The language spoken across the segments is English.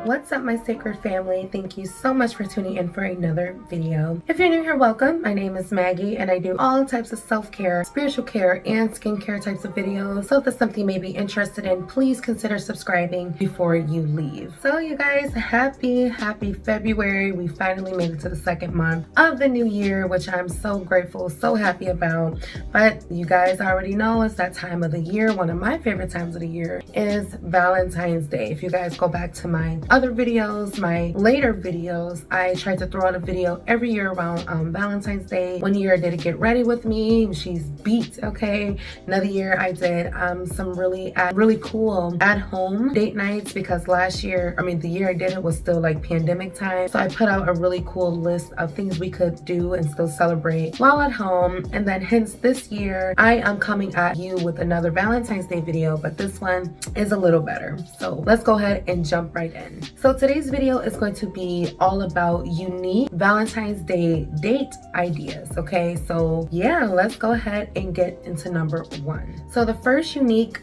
What's up, my sacred family? Thank you so much for tuning in for another video. If you're new here, welcome. My name is Maggie and I do all types of self-care, spiritual care, and skincare types of videos. So if that's something you may be interested in, please consider subscribing before you leave. So you guys, happy February. We finally made it to the second month of the new year, which I'm so grateful, so happy about. But you guys already know it's that time of the year. One of my favorite times of the year is Valentine's Day. If you guys go back to my other videos, my later videos, I try to throw out a video every year around Valentine's Day. One year I did a get ready with me. She's beat, okay? Another year I did some really cool at-home date nights, because last year, the year I did it was still like pandemic time. So I put out a really cool list of things we could do and still celebrate while at home. And then hence this year, I am coming at you with another Valentine's Day video, but this one is a little better. So let's go ahead and jump right in. So today's video is going to be all about unique Valentine's Day date ideas, okay? So yeah, let's go ahead and get into number one. So the first unique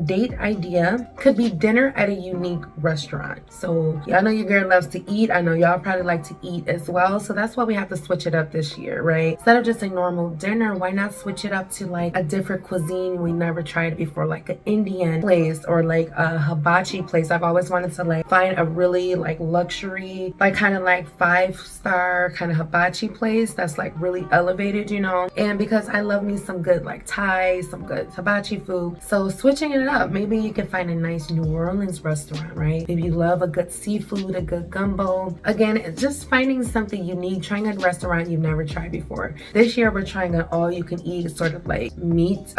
date idea could be dinner at a unique restaurant. So yeah, I know your girl loves to eat. I know y'all probably like to eat as well. So that's why we have to switch it up this year, right? Instead of just a normal dinner, why not switch it up to like a different cuisine we never tried before, like an Indian place or like a hibachi place. I've always wanted to like find a really like luxury, like kind of like 5-star kind of hibachi place that's like really elevated, you know? And because I love me some good like Thai, some good hibachi food. So switching it up, maybe you can find a nice New Orleans restaurant, right? Maybe you love a good seafood, a good gumbo. Again, it's just finding something unique, trying a restaurant you've never tried before. This year we're trying an all you can eat sort of like meat,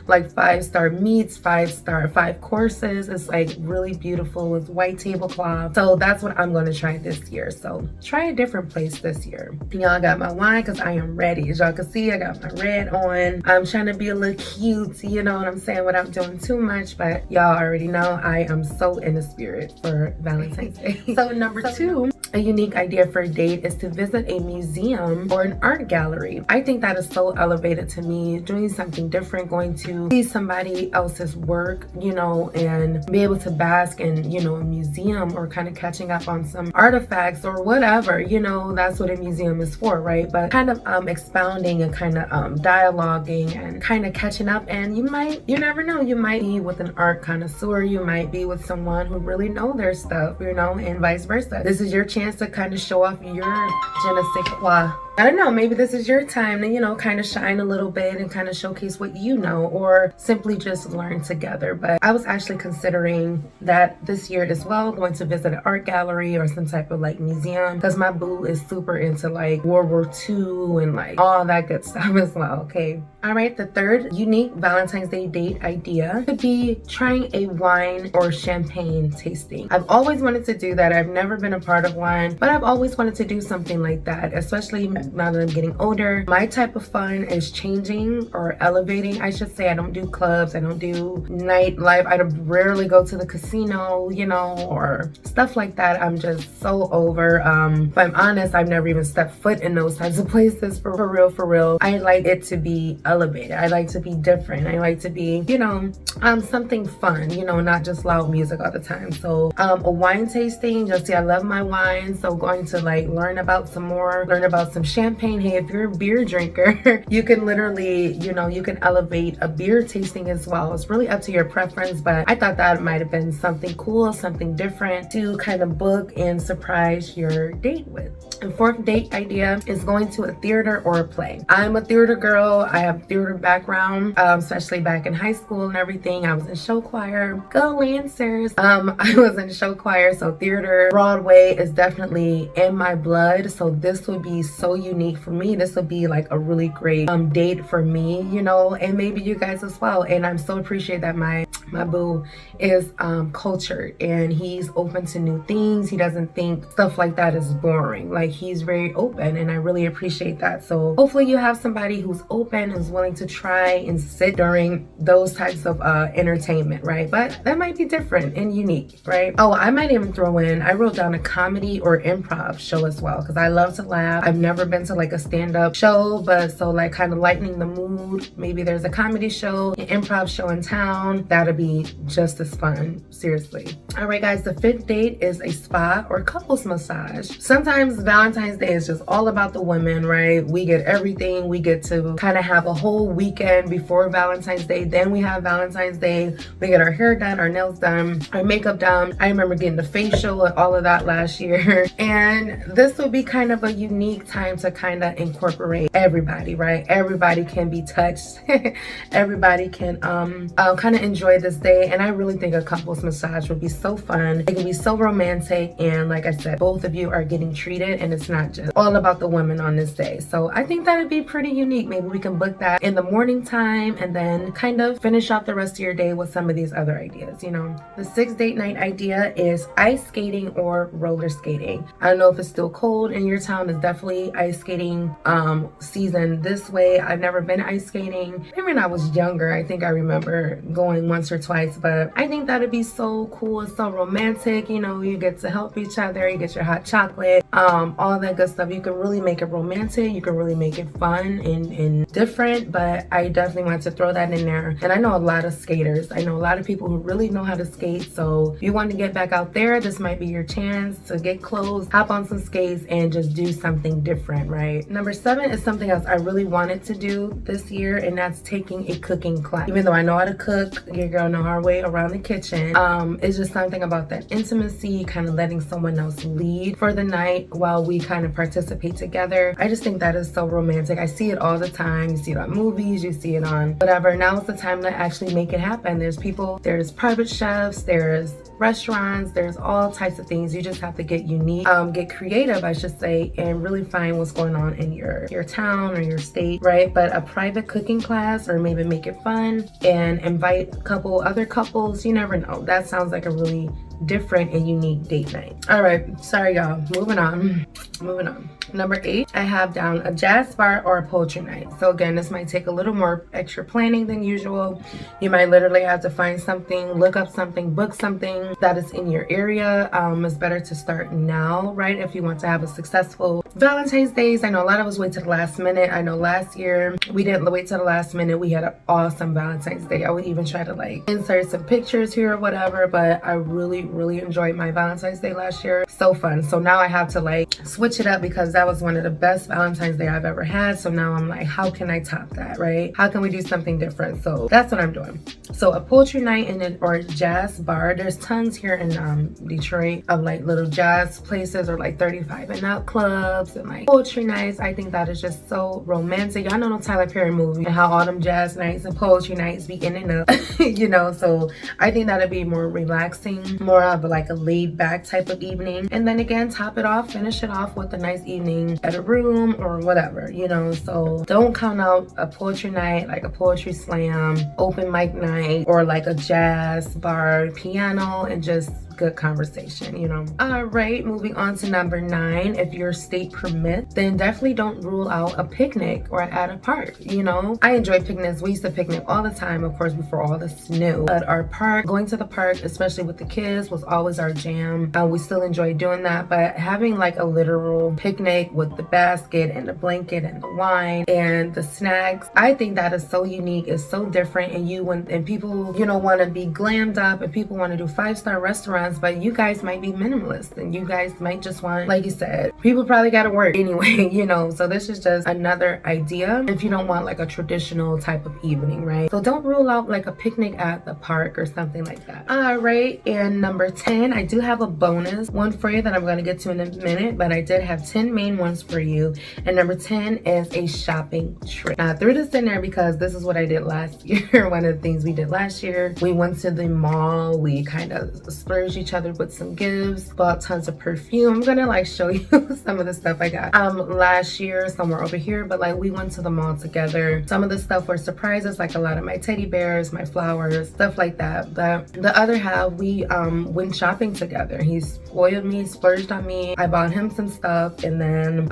like 5-star meats, 5 courses. It's like really beautiful with white tablecloth. So that's what I'm going to try this year. So try a different place this year. Y'all, got my wine because I am ready. As y'all can see, I got my red on. I'm trying to be a little cute, you know what I'm saying, without doing too much, but y'all already know I am so in the spirit for Valentine's Day. So number two, a unique idea for a date is to visit a museum or an art gallery. I think that is so elevated to me, doing something different, going to see somebody else's work, you know, and be able to bask in, you know, a museum, or kind of catching up on some artifacts or whatever, you know, that's what a museum is for, right? But kind of expounding and kind of dialoguing and kind of catching up. And you never know, you might be with an art connoisseur, you might be with someone who really know their stuff, you know, and vice versa. This is your chance to kind of show off your je ne sais quoi. I don't know, maybe this is your time to, you know, kind of shine a little bit and kind of showcase what you know, or simply just learn together. But I was actually considering that this year as well, going to visit an art gallery or some type of like museum, because my boo is super into like World War II and like all that good stuff as well, okay? All right, the third unique Valentine's Day date idea could be trying a wine or champagne tasting. I've always wanted to do that. I've never been a part of one, but I've always wanted to do something like that, especially now that I'm getting older. My type of fun is changing, or elevating, I should say. I don't do clubs, I don't do nightlife, I rarely go to the casino, you know, or stuff like that. I'm just so over. If I'm honest, I've never even stepped foot in those types of places, for real. I like it to be elevated. I like to be different. I like to be, you know, something fun, you know, not just loud music all the time. So a wine tasting, just see, I love my wine, so going to like learn about some champagne. Hey, if you're a beer drinker, you can literally, you know, you can elevate a beer tasting as well. It's really up to your preference, but I thought that might have been something cool, something different to kind of book and surprise your date with. And fourth date idea is going to a theater or a play. I'm a theater girl. I have theater background, especially back in high school and everything. I was in show choir. Go Lancers. I was in show choir, so theater, Broadway is definitely in my blood. So this would be so unique for me. This will be like a really great date for me, you know, and maybe you guys as well. And I'm so appreciate that my boo is cultured and he's open to new things. He doesn't think stuff like that is boring. Like, he's very open, and I really appreciate that. So hopefully you have somebody who's open, who's willing to try and sit during those types of entertainment, right? But that might be different and unique, right? Oh, I might even throw in, I wrote down a comedy or improv show as well, because I love to laugh. I've never been to like a stand-up show, but so like kind of lightening the mood. Maybe there's a comedy show, an improv show in town. That'll be just as fun, seriously. All right, guys, the 5th date is a spa or couples massage. Sometimes Valentine's Day is just all about the women, right? We get everything. We get to kind of have a whole weekend before Valentine's Day. Then we have Valentine's Day. We get our hair done, our nails done, our makeup done. I remember getting the facial and all of that last year. And this will be kind of a unique time to kind of incorporate everybody, right? Everybody can be touched. Everybody can kind of enjoy this day. And I really think a couples massage would be so fun. It can be so romantic, and like I said, both of you are getting treated, and it's not just all about the women on this day. So I think that'd be pretty unique. Maybe we can book that in the morning time and then kind of finish off the rest of your day with some of these other ideas, you know. The 6th date night idea is ice skating or roller skating. I don't know if it's still cold in your town. It's definitely ice skating season this way. I've never been ice skating. Maybe when I was younger, I think I remember going once or twice, but I think that'd be so cool. It's so romantic, you know. You get to help each other, you get your hot chocolate, all that good stuff. You can really make it romantic, you can really make it fun and different, but I definitely want to throw that in there. And I know a lot of skaters, I know a lot of people who really know how to skate, so if you want to get back out there, this might be your chance to get clothes, hop on some skates, and just do something different, right? Number 7 is something else I really wanted to do this year, and that's taking a cooking class. Even though I know how to cook, your girl know her way around the kitchen, it's just something about that intimacy, kind of letting someone else lead for the night while we kind of participate together. I just think that is so romantic. I see it all the time. You see it on movies, you see it on whatever. Now is the time to actually make it happen. There's people, there's private chefs, there's restaurants, there's all types of things. You just have to get unique, get creative, I should say, and really find what's going on in your town or your state, right? But a private cooking class, or maybe make it fun and invite a couple other couples, you never know. That sounds like a really different and unique date night. All right, sorry y'all, moving on. Number 8, I have down a jazz bar or a poetry night. So again, this might take a little more extra planning than usual. You might literally have to find something, look up something, book something that is in your area. It's better to start now, right? If you want to have a successful Valentine's Days. I know a lot of us wait to the last minute. I know last year we didn't wait to the last minute. We had an awesome Valentine's Day. I would even try to like insert some pictures here or whatever, but I really enjoyed my Valentine's Day last year. So fun. So now I have to like switch it up, because that was one of the best Valentine's Day I've ever had. So now I'm like, how can I top that, right? How can we do something different? So that's what I'm doing. So a poetry night or a jazz bar. There's tons here in Detroit of like little jazz places, or like 35 and up clubs and like poetry nights. I think that is just so romantic. Y'all know no Tyler Perry movie and how all them jazz nights and poetry nights be in and up, you know. So I think that'd be more relaxing, more of like a laid back type of evening. And then again, top it off, finish it off with a nice evening at a room or whatever, you know. So don't count out a poetry night, like a poetry slam, open mic night, or like a jazz bar, piano, and just good conversation, you know. All right, moving on to number 9. If your state permits, then definitely don't rule out a picnic or at a park. You know, I enjoy picnics. We used to picnic all the time, of course, before all this new. But our park, going to the park, especially with the kids, was always our jam. We still enjoy doing that, but having like a literal picnic with the basket and the blanket and the wine and the snacks, I think that is so unique. It's so different. And people, you know, want to be glammed up, and people want to do 5-star restaurants, but you guys might be minimalist, and you guys might just want, like you said, people probably got to work anyway, you know. So this is just another idea if you don't want like a traditional type of evening, right? So don't rule out like a picnic at the park or something like that. All right, and number 10, I do have a bonus one for you that I'm going to get to in a minute, but I did have 10 main ones for you. And number 10 is a shopping trip. Now I threw this in there because this is what I did last year. One of the things we did last year, we went to the mall, we kind of splurged each other with some gifts, bought tons of perfume. I'm gonna like show you some of the stuff I got last year, somewhere over here, but like we went to the mall together. Some of the stuff were surprises, like a lot of my teddy bears, my flowers, stuff like that. But the other half, we went shopping together. He spoiled me, splurged on me. I bought him some stuff, and then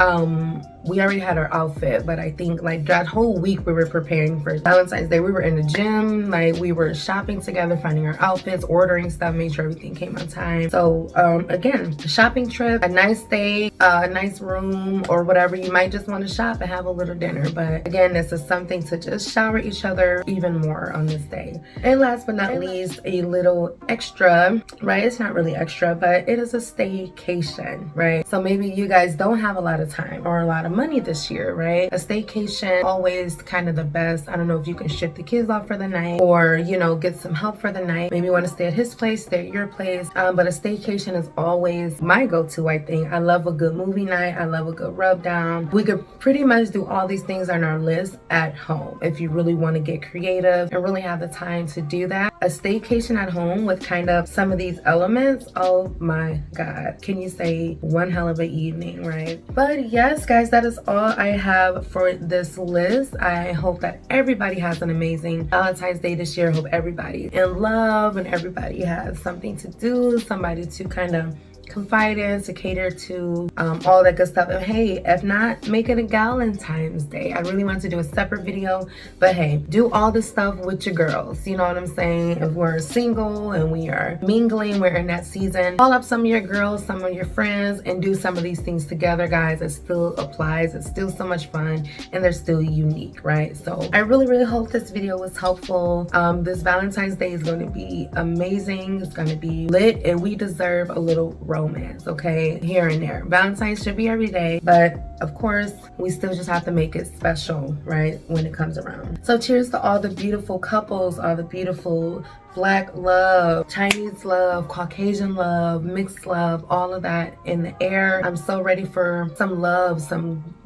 we already had our outfit, but I think like that whole week we were preparing for Valentine's Day. We were in the gym, like we were shopping together, finding our outfits, ordering stuff, make sure everything came on time. So again, a shopping trip, a nice day, a nice room, or whatever. You might just want to shop and have a little dinner, but again, this is something to just shower each other even more on this day. And last but not least, a little extra, right? It's not really extra, but it is a staycation, right? So maybe you guys don't have a lot of time or a lot of money this year, right? A staycation always kind of the best. I don't know if you can ship the kids off for the night, or you know, get some help for the night. Maybe you want to stay at his place, stay at your place, but a staycation is always my go-to. I think I love a good movie night. I love a good rub down. We could pretty much do all these things on our list at home if you really want to get creative and really have the time to do that. A staycation at home with kind of some of these elements, oh my god, can you say one hell of an evening, right? But yes guys, that is all I have for this list. I hope that everybody has an amazing Valentine's Day this year. I hope everybody's in love and everybody has something to do, somebody to kind of confide in, to cater to, all that good stuff. And hey, if not, make it a GAL-entines Day. I really want to do a separate video, but hey, do all this stuff with your girls. You know what I'm saying? If we're single and we are mingling, we're in that season, call up some of your girls, some of your friends, and do some of these things together, guys. It still applies. It's still so much fun, and they're still unique, right? So I really, really hope this video was helpful. This Valentine's Day is going to be amazing. It's going to be lit, and we deserve a little romance, okay, here and there. Valentine's should be every day, but of course we still just have to make it special, right, when it comes around. So cheers to all the beautiful couples, all the beautiful Black love, Chinese love, Caucasian love, mixed love, all of that in the air. I'm so ready for some love, some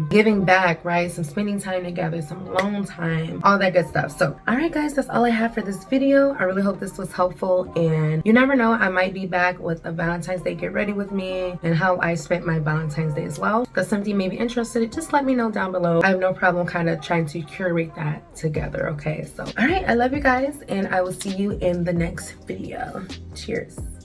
giving back, right? Some spending time together, some alone time, all that good stuff. So all right guys, that's all I have for this video. I really hope this was helpful, and you never know, I might be back with a Valentine's Day get ready with me and how I spent my Valentine's Day as well. If something you may be interested in, just let me know down below. I have no problem kind of trying to curate that together, okay? So all right, I love you guys, and I will see you in the next video. Cheers.